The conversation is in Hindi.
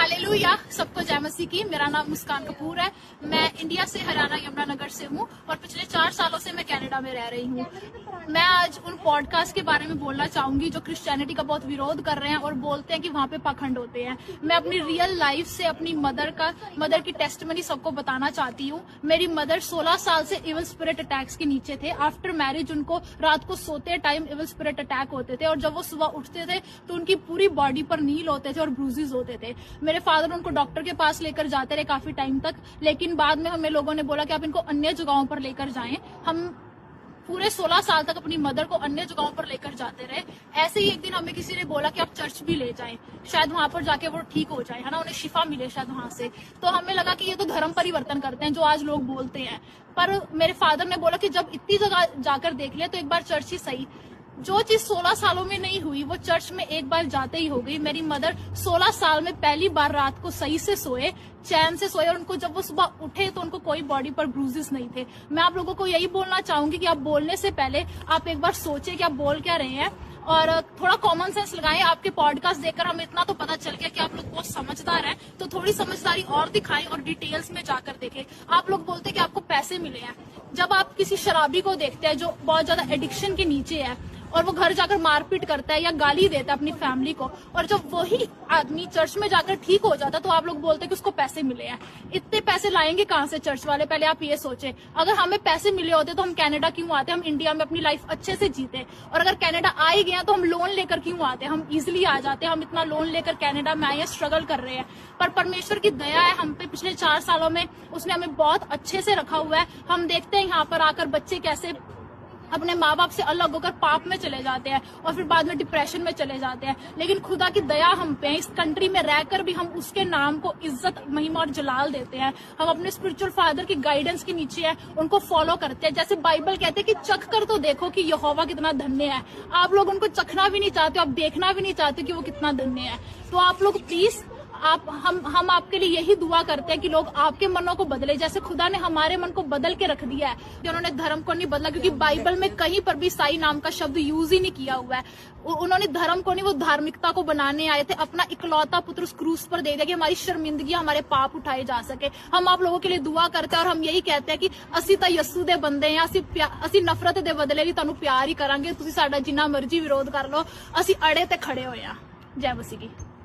हालेलुया, सबको जय मसीह की। मेरा नाम मुस्कान कपूर है। मैं इंडिया से हरियाणा यमुनानगर से हूँ और पिछले 4 सालों से मैं कनाडा में रह रही हूँ। मैं आज उन पॉडकास्ट के बारे में बोलना चाहूंगी जो क्रिश्चियनिटी का बहुत विरोध कर रहे हैं और बोलते हैं कि वहाँ पे पाखंड होते हैं। मैं अपनी रियल लाइफ से अपनी मदर की टेस्टिमनी सबको बताना चाहती हूँ। मेरी मदर 16 साल से इविल स्पिरिट अटैक्स के नीचे थे। आफ्टर मैरिज उनको रात को सोते टाइम इविल स्पिरिट अटैक होते थे और जब वो सुबह उठते थे तो उनकी पूरी बॉडी पर नील होते थे और ब्रूजेस होते थे। मेरे फादर उनको डॉक्टर के पास लेकर जाते रहे काफी टाइम तक, लेकिन बाद में हमें लोगों ने बोला कि आप इनको अन्य जगहों पर लेकर जाएं। हम पूरे 16 साल तक अपनी मदर को अन्य जगहों पर लेकर जाते रहे। ऐसे ही एक दिन हमें किसी ने बोला कि आप चर्च भी ले जाएं, शायद वहां पर जाके वो ठीक हो जाए, है ना, उन्हें शिफा मिले शायद वहां से। तो हमें लगा कि ये तो धर्म परिवर्तन करते हैं जो आज लोग बोलते हैं। पर मेरे फादर ने बोला कि जब इतनी जगह जाकर देख लिया तो एक बार चर्च ही सही। जो चीज 16 सालों में नहीं हुई वो चर्च में एक बार जाते ही हो गई। मेरी मदर 16 साल में पहली बार रात को सही से सोए, चैन से सोए, और उनको जब वो सुबह उठे तो उनको कोई बॉडी पर ब्रूजेस नहीं थे। मैं आप लोगों को यही बोलना चाहूंगी कि आप बोलने से पहले आप एक बार सोचें कि आप बोल क्या रहे हैं और थोड़ा कॉमन सेंस लगाएं। आपके पॉडकास्ट देखकर हमें इतना तो पता चल गया कि आप लोग बहुत समझदार हैं, तो थोड़ी समझदारी और दिखाएं और डिटेल्स में जाकर देखें। आप लोग बोलते हैं कि आपको पैसे मिले हैं। जब आप किसी शराबी को देखते हैं जो बहुत ज्यादा एडिक्शन के नीचे है और वो घर जाकर मारपीट करता है या गाली देता है अपनी फैमिली को, और जब वही आदमी चर्च में जाकर ठीक हो जाता है तो आप लोग बोलते हैं कि उसको पैसे मिले हैं। इतने पैसे लाएंगे कहाँ से चर्च वाले? पहले आप ये सोचें। अगर हमें पैसे मिले होते तो हम कनाडा क्यों आते? हम इंडिया में अपनी लाइफ अच्छे से जीते। और अगर कनाडा आ ही गया तो हम लोन लेकर क्यों आते? हम इजिली आ जाते। हम इतना लोन लेकर कनाडा में आए हैं, स्ट्रगल कर रहे हैं। पर परमेश्वर की दया है हम पे, पिछले 4 सालों में उसने हमें बहुत अच्छे से रखा हुआ है। हम देखते हैं यहाँ पर आकर बच्चे कैसे अपने माँ बाप से अलग होकर पाप में चले जाते हैं और फिर बाद में डिप्रेशन में चले जाते हैं। लेकिन खुदा की दया हम पे, इस कंट्री में रहकर भी हम उसके नाम को इज्जत, महिमा और जलाल देते हैं। हम अपने स्पिरिचुअल फादर की गाइडेंस के नीचे हैं, उनको फॉलो करते हैं। जैसे बाइबल कहते हैं कि चख कर तो देखो कि यहोवा कितना धन्य है। आप लोग उनको चखना भी नहीं चाहते, आप देखना भी नहीं चाहते कि वो कितना धन्य है। तो आप लोग प्लीज हम आपके लिए यही दुआ करते हैं कि लोग आपके मनों को बदले, जैसे खुदा ने हमारे मन को बदल के रख दिया है कि उन्होंने धर्म को नहीं बदला। क्योंकि बाइबल में कहीं पर भी ईसाई नाम का शब्द यूज ही नहीं किया हुआ है। उन्होंने धर्म को नहीं, वो धार्मिकता को बनाने आए थे। अपना इकलौता पुत्र उस क्रूस पर दे दिया कि हमारी शर्मिंदगी, हमारे पाप उठाए जा सके। हम आप लोगों के लिए दुआ करते हैं और हम यही कहते हैं कि असी तो यस्सू दे बंदे हैं, असी नफरत दे बदले भी तुहानू प्यार ही करांगे। तुसीं साडा जिन्ना मर्जी विरोध कर लो, असी अड़े ते खड़े होए आ। जय मसीह की।